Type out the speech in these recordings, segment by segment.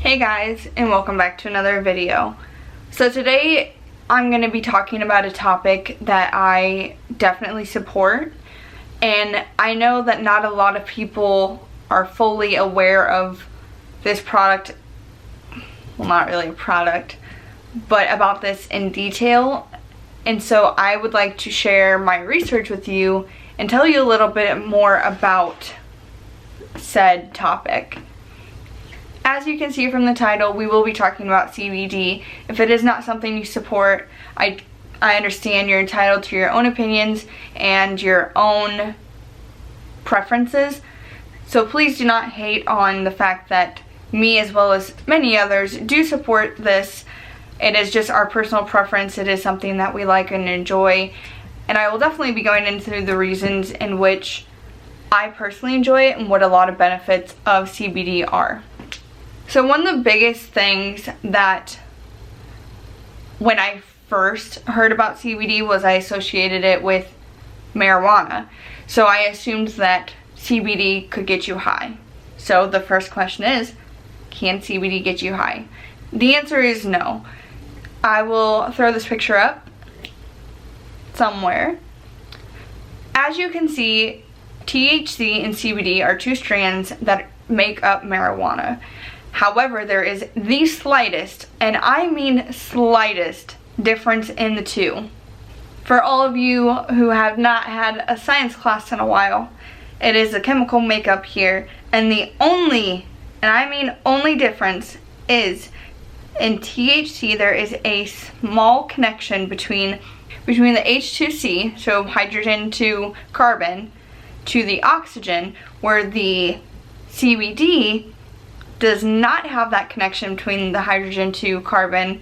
Hey guys, and welcome back to another video. So today I'm going to be talking about a topic that I definitely support, and I know that not a lot of people are fully aware of this product, well, not really a product, but about this in detail. And so I would like to share my research with you and tell you a little bit more about said topic. As you can see from the title, we will be talking about CBD. If it is not something you support, I understand you're entitled to your own opinions and your own preferences. So please do not hate on the fact that me, as well as many others, do support this. It is just our personal preference. It is something that we like and enjoy. And I will definitely be going into the reasons in which I personally enjoy it and what a lot of benefits of CBD are. So one of the biggest things that when I first heard about CBD was I associated it with marijuana. So I assumed that CBD could get you high. So the first question is, can CBD get you high? The answer is no. I will throw this picture up somewhere. As you can see, THC and CBD are two strands that make up marijuana. However, there is the slightest, and I mean slightest, difference in the two. For all of you who have not had a science class in a while, it is the chemical makeup here, and the only, and I mean only difference is in THC there is a small connection between the H2C, so hydrogen to carbon, to the oxygen, where the CBD does not have that connection between the hydrogen to carbon,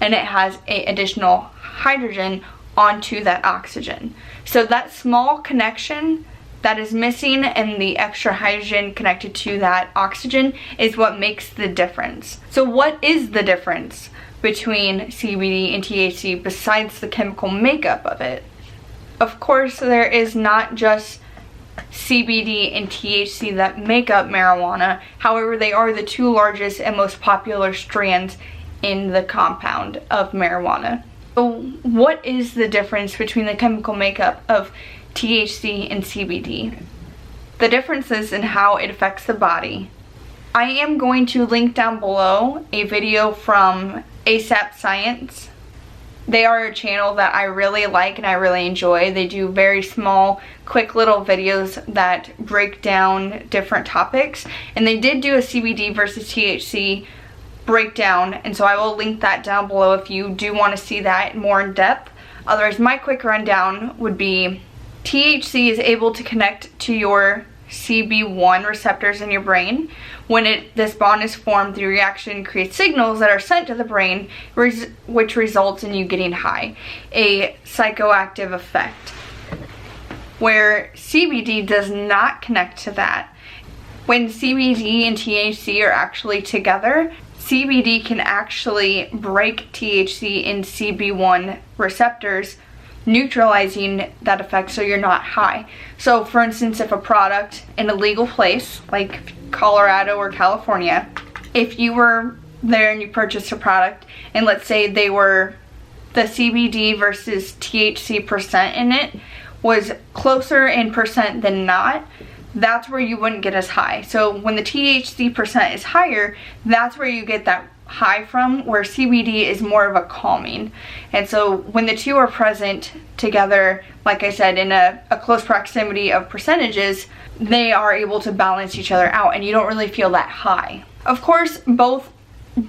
and it has an additional hydrogen onto that oxygen. So that small connection that is missing and the extra hydrogen connected to that oxygen is what makes the difference. So what is the difference between CBD and THC besides the chemical makeup of it? Of course, there is not just CBD and THC that make up marijuana. However, they are the two largest and most popular strands in the compound of marijuana. So what is the difference between the chemical makeup of THC and CBD? The difference is in how it affects the body. I am going to link down below a video from ASAP Science. They are a channel that I really like and I really enjoy. They do very small, quick little videos that break down different topics. And they did do a CBD versus THC breakdown, and so I will link that down below if you do want to see that more in depth. Otherwise, my quick rundown would be THC is able to connect to your CB1 receptors in your brain. When this bond is formed, the reaction creates signals that are sent to the brain, which results in you getting high, a psychoactive effect. Where CBD does not connect to that. When CBD and THC are actually together, CBD can actually break THC and CB1 receptors, neutralizing that effect so you're not high. So for instance, if a product in a legal place like Colorado or California, if you were there and you purchased a product and let's say they were the CBD versus THC percent in it was closer in percent than not, that's where you wouldn't get as high. So when the THC percent is higher, that's where you get that high from, where CBD is more of a calming. And so when the two are present together, like I said, in a close proximity of percentages, they are able to balance each other out and you don't really feel that high. Of course, both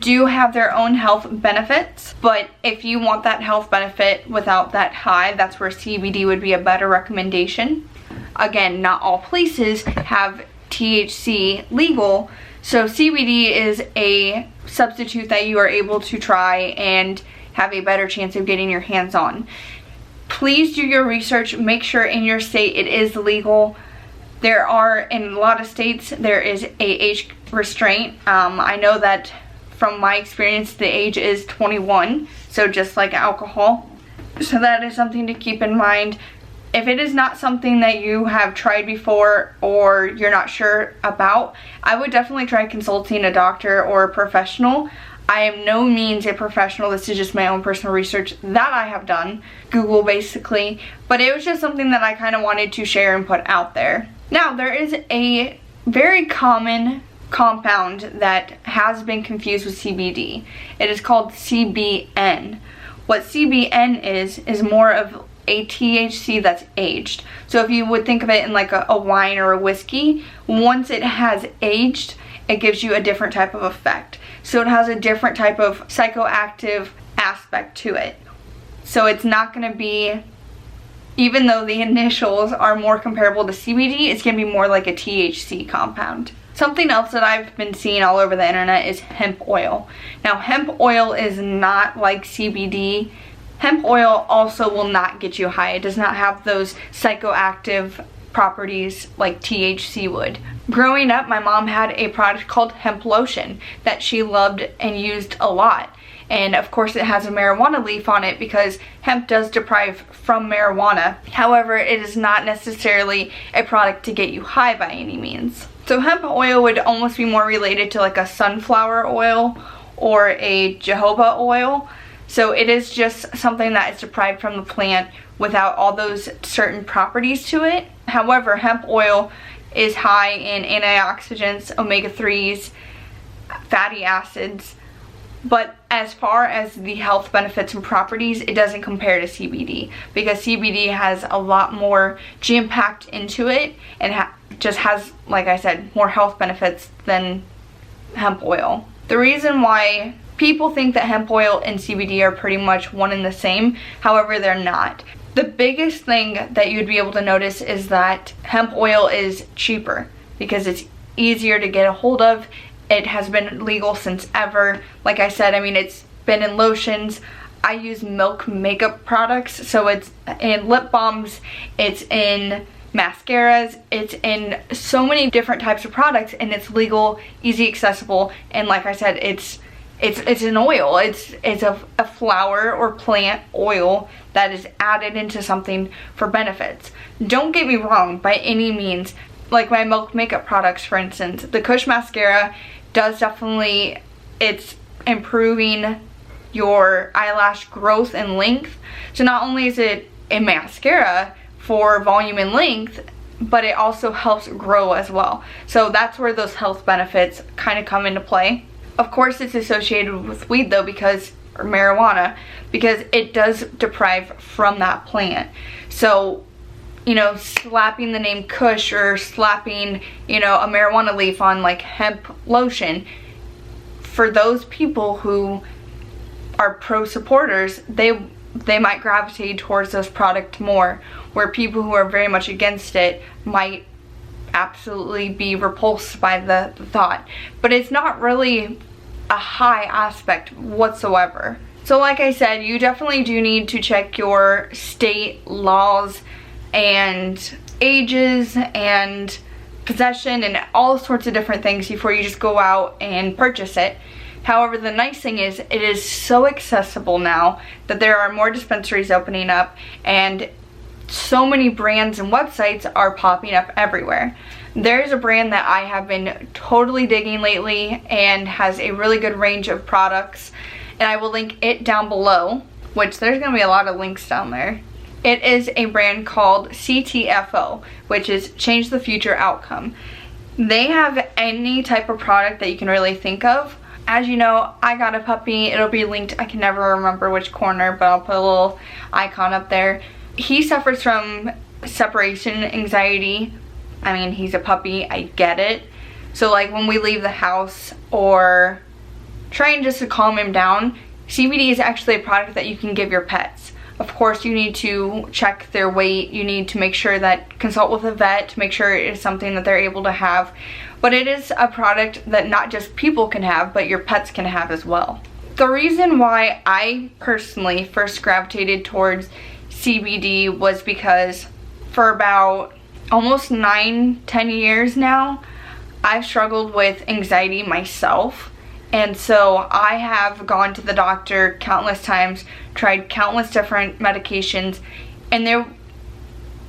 do have their own health benefits, but if you want that health benefit without that high, that's where CBD would be a better recommendation. Again, not all places have THC legal, so CBD is a substitute that you are able to try and have a better chance of getting your hands on. Please do your research, make sure in your state it is legal. There are, in a lot of states, there is a age restraint. I know that from my experience, the age is 21, so just like alcohol. So that is something to keep in mind. If it is not something that you have tried before or you're not sure about, I would definitely try consulting a doctor or a professional. I am no means a professional. This is just my own personal research that I have done. Google basically. But it was just something that I kind of wanted to share and put out there. Now, there is a very common compound that has been confused with CBD. It is called CBN. What CBN is more of a THC that's aged. So if you would think of it in like a wine or a whiskey, once it has aged, it gives you a different type of effect. So it has a different type of psychoactive aspect to it. So it's not going to be, even though the initials are more comparable to CBD, it's going to be more like a THC compound. Something else that I've been seeing all over the internet is hemp oil. Now, hemp oil is not like CBD. Hemp oil also will not get you high. It does not have those psychoactive properties like THC would. Growing up, my mom had a product called hemp lotion that she loved and used a lot. And of course it has a marijuana leaf on it because hemp does deprive from marijuana. However, it is not necessarily a product to get you high by any means. So hemp oil would almost be more related to like a sunflower oil or a jojoba oil. So it is just something that is deprived from the plant without all those certain properties to it. However, hemp oil is high in antioxidants, omega-3s, fatty acids. But as far as the health benefits and properties, it doesn't compare to CBD because CBD has a lot more jam-packed into it and just has, like I said, more health benefits than hemp oil. The reason why people think that hemp oil and CBD are pretty much one and the same, however, they're not. The biggest thing that you'd be able to notice is that hemp oil is cheaper because it's easier to get a hold of. It has been legal since ever. Like I said, I mean, it's been in lotions. I use Milk makeup products, so it's in lip balms, it's in mascaras, it's in so many different types of products, and it's legal, easy, accessible, and like I said, it's an oil. It's a flower or plant oil that is added into something for benefits. Don't get me wrong, by any means. Like my Milk makeup products, for instance, the Kush mascara does definitely, it's improving your eyelash growth and length. So not only is it a mascara for volume and length, but it also helps grow as well. So that's where those health benefits kind of come into play. Of course, it's associated with weed though, because, or marijuana, because it does deprive from that plant. So, you know, slapping the name Kush or slapping, you know, a marijuana leaf on like hemp lotion, for those people who are pro supporters, they might gravitate towards those products more, where people who are very much against it might absolutely be repulsed by the thought. But it's not really a high aspect whatsoever. So like I said, you definitely do need to check your state laws and ages and possession and all sorts of different things before you just go out and purchase it. However, the nice thing is it is so accessible now that there are more dispensaries opening up and so many brands and websites are popping up everywhere. There's a brand that I have been totally digging lately and has a really good range of products, and I will link it down below, which there's going to be a lot of links down there. It is a brand called ctfo, which is Change the Future Outcome. They have any type of product that you can really think of. As you know, I got a puppy. It'll be linked, I can never remember which corner, but I'll put a little icon up there. He suffers from separation anxiety. I mean, he's a puppy, I get it. So like when we leave the house or trying just to calm him down, CBD is actually a product that you can give your pets. Of course, you need to check their weight. You need to make sure that, consult with a vet to make sure it is something that they're able to have. But it is a product that not just people can have, but your pets can have as well. The reason why I personally first gravitated towards CBD was because for about almost 9-10 years now, I've struggled with anxiety myself. And so I have gone to the doctor countless times, tried countless different medications, and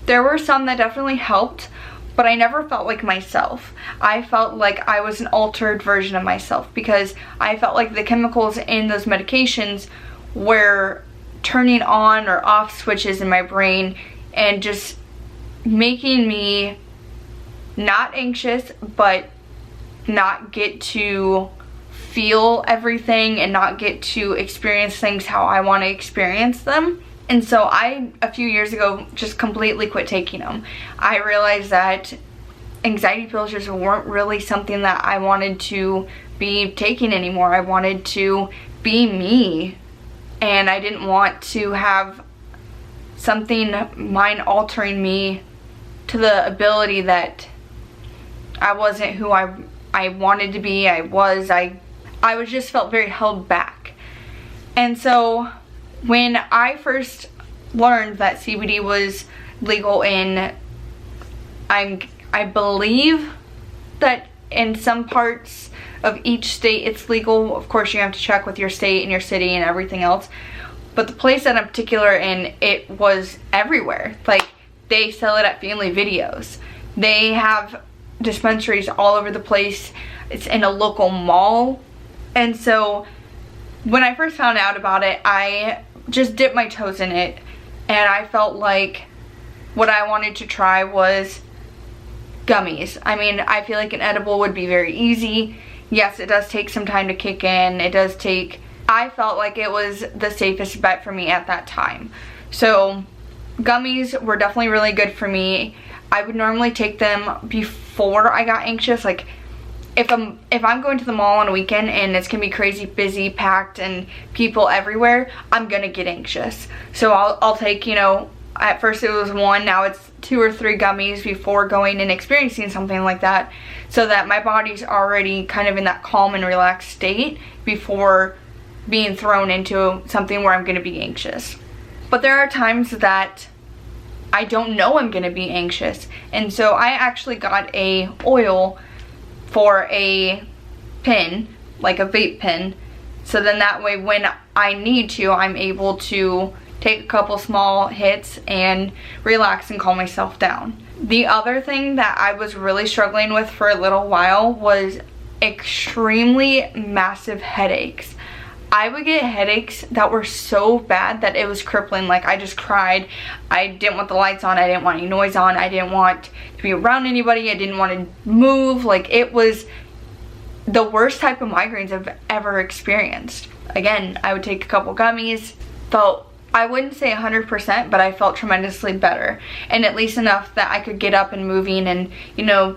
There were some that definitely helped, but I never felt like myself. I felt like I was an altered version of myself because I felt like the chemicals in those medications were turning on or off switches in my brain and just making me not anxious, but not get to feel everything and not get to experience things how I want to experience them. And so I, a few years ago, just completely quit taking them. I realized that anxiety pills just weren't really something that I wanted to be taking anymore. I wanted to be me, and I didn't want to have something mind altering me to the ability that I wasn't who I wanted to be. I was just felt very held back. And so when I first learned that CBD was legal in, I believe that in some parts of each state it's legal. Of course, you have to check with your state and your city and everything else. But the place that I'm particular in, it was everywhere. Like, they sell it at family videos. They have dispensaries all over the place. It's in a local mall. And so when I first found out about it, I just dipped my toes in it, and I felt like what I wanted to try was gummies. I mean, I feel like an edible would be very easy. Yes, it does take some time to kick in. I felt like it was the safest bet for me at that time. So gummies were definitely really good for me. I would normally take them before I got anxious. Like, if I'm going to the mall on a weekend and it's gonna be crazy busy, packed, and people everywhere, I'm gonna get anxious. So I'll take, you know, at first it was 1, now it's 2 or 3 gummies before going and experiencing something like that, so that my body's already kind of in that calm and relaxed state before being thrown into something where I'm gonna be anxious. But there are times that I don't know I'm gonna be anxious, and so I actually got a oil for a pen, like a vape pen, so then that way when I need to, I'm able to take a couple small hits and relax and calm myself down. The other thing that I was really struggling with for a little while was extremely massive headaches. I would get headaches that were so bad that it was crippling. Like, I just cried. I didn't want the lights on. I didn't want any noise on. I didn't want to be around anybody. I didn't want to move. Like, it was the worst type of migraines I've ever experienced. Again, I would take a couple gummies. Felt, I wouldn't say 100%, but I felt tremendously better. And at least enough that I could get up and moving and, you know,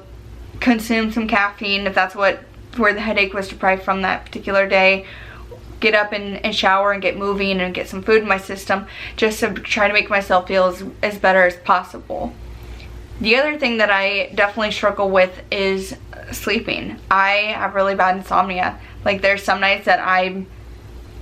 consume some caffeine if that's where the headache was deprived from that particular day. Get up and shower and get moving and get some food in my system, just to try to make myself feel as better as possible. The other thing that I definitely struggle with is sleeping. I have really bad insomnia. Like, there's some nights that I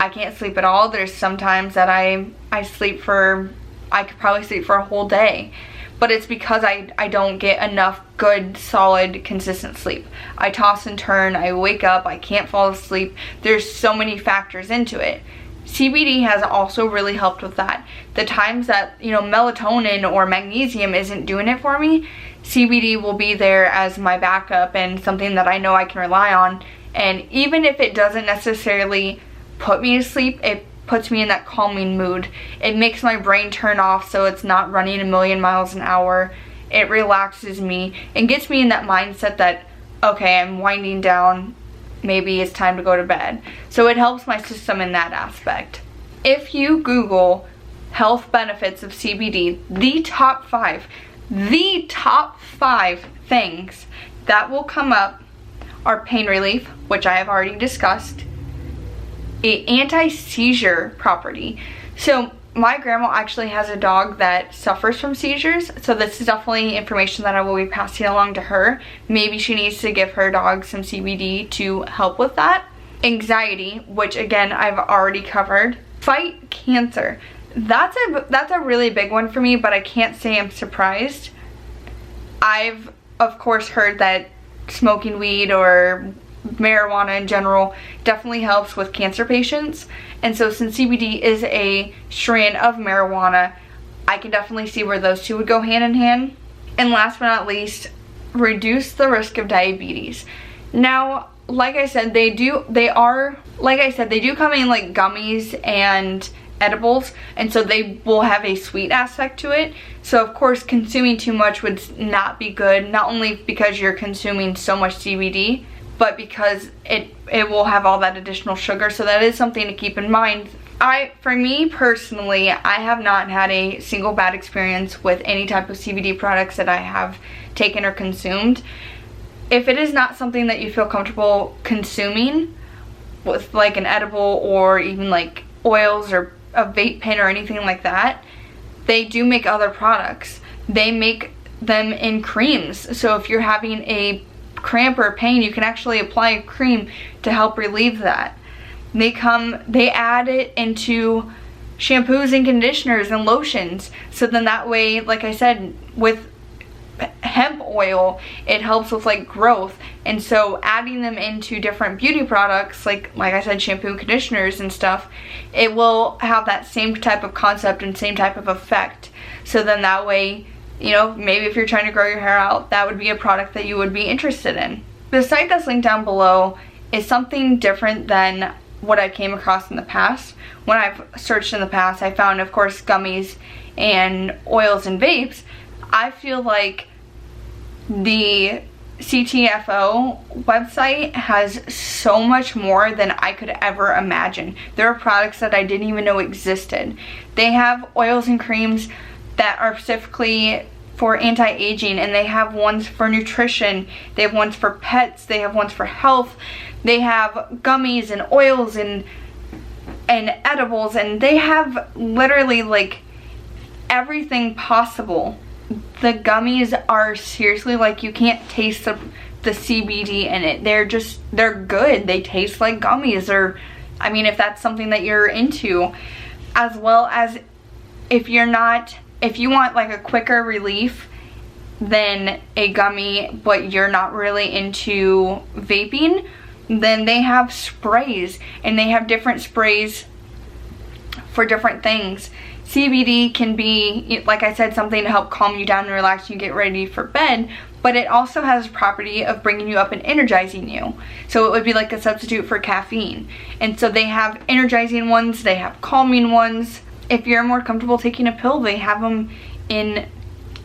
can't sleep at all. There's sometimes that I could probably sleep for a whole day. But it's because I don't get enough good, solid, consistent sleep. I toss and turn, I wake up, I can't fall asleep. There's so many factors into it. CBD has also really helped with that. The times that, you know, melatonin or magnesium isn't doing it for me, CBD will be there as my backup and something that I know I can rely on. And even if it doesn't necessarily put me to sleep, it puts me in that calming mood. It makes my brain turn off so it's not running a million miles an hour. It relaxes me and gets me in that mindset that, okay, I'm winding down, maybe it's time to go to bed. So it helps my system in that aspect. If you Google health benefits of CBD, the top five things that will come up are pain relief, which I have already discussed, an anti-seizure property. So my grandma actually has a dog that suffers from seizures, so this is definitely information that I will be passing along to her. Maybe she needs to give her dog some CBD to help with that. Anxiety, which again I've already covered. Fight cancer. That's a really big one for me, but I can't say I'm surprised. I've of course heard that smoking weed or marijuana in general definitely helps with cancer patients, and so since CBD is a strand of marijuana, I can definitely see where those two would go hand in hand. And last but not least, reduce the risk of diabetes. Now, like I said, they do come in like gummies and edibles, and so they will have a sweet aspect to it. So of course consuming too much would not be good, not only because you're consuming so much CBD, but because it will have all that additional sugar. So that is something to keep in mind. For me personally, I have not had a single bad experience with any type of CBD products that I have taken or consumed. If it is not something that you feel comfortable consuming with like an edible or even like oils or a vape pen or anything like that, they do make other products. They make them in creams. So if you're having a cramp or pain, you can actually apply a cream to help relieve that. They add it into shampoos and conditioners and lotions. So then that way, like I said, with hemp oil, it helps with like growth. And so adding them into different beauty products, like I said, shampoo and conditioners and stuff, it will have that same type of concept and same type of effect. So then that way, you know, maybe if you're trying to grow your hair out, that would be a product that you would be interested in. The site that's linked down below is something different than what I came across in the past. When I've searched in the past, I found, of course, gummies and oils and vapes. I feel like the ctfo website has so much more than I could ever imagine. There are products that I didn't even know existed. They have oils and creams that are specifically for anti-aging, and they have ones for nutrition, they have ones for pets, they have ones for health, they have gummies and oils and edibles, and they have literally like everything possible. The gummies are seriously like, you can't taste the CBD in it. They're good. They taste like gummies, or I mean, if that's something that you're into. As well as if you want like a quicker relief than a gummy, but you're not really into vaping, then they have sprays, and they have different sprays for different things. CBD can be, like I said, something to help calm you down and relax you and get ready for bed, but it also has a property of bringing you up and energizing you. So it would be like a substitute for caffeine. And so they have energizing ones, they have calming ones. If you're more comfortable taking a pill, they have them in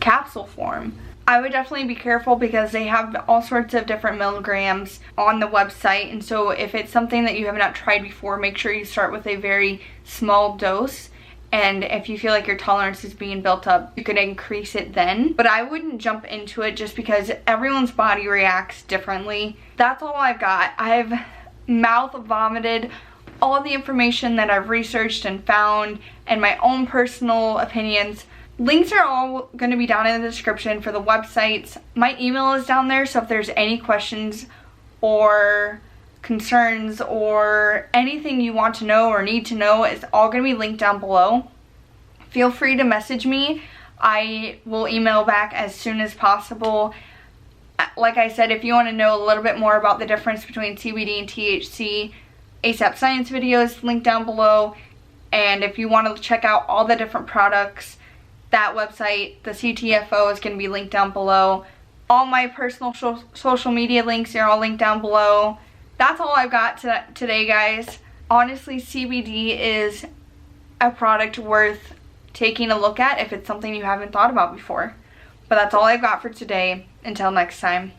capsule form. I would definitely be careful because they have all sorts of different milligrams on the website, and so if it's something that you have not tried before, make sure you start with a very small dose. And if you feel like your tolerance is being built up, you could increase it then. But I wouldn't jump into it just because everyone's body reacts differently. That's all I've got. I've mouth vomited all the information that I've researched and found and my own personal opinions. Links are all going to be down in the description for the websites. My email is down there, so if there's any questions or concerns or anything you want to know or need to know, it's all going to be linked down below. Feel free to message me. I will email back as soon as possible. Like I said, if you want to know a little bit more about the difference between CBD and THC, ASAP Science videos linked down below. And if you want to check out all the different products, that website, the ctfo, is going to be linked down below. All my personal social media links are all linked down below. That's all I've got today, guys. Honestly, CBD is a product worth taking a look at if it's something you haven't thought about before. But that's all I've got for today. Until next time.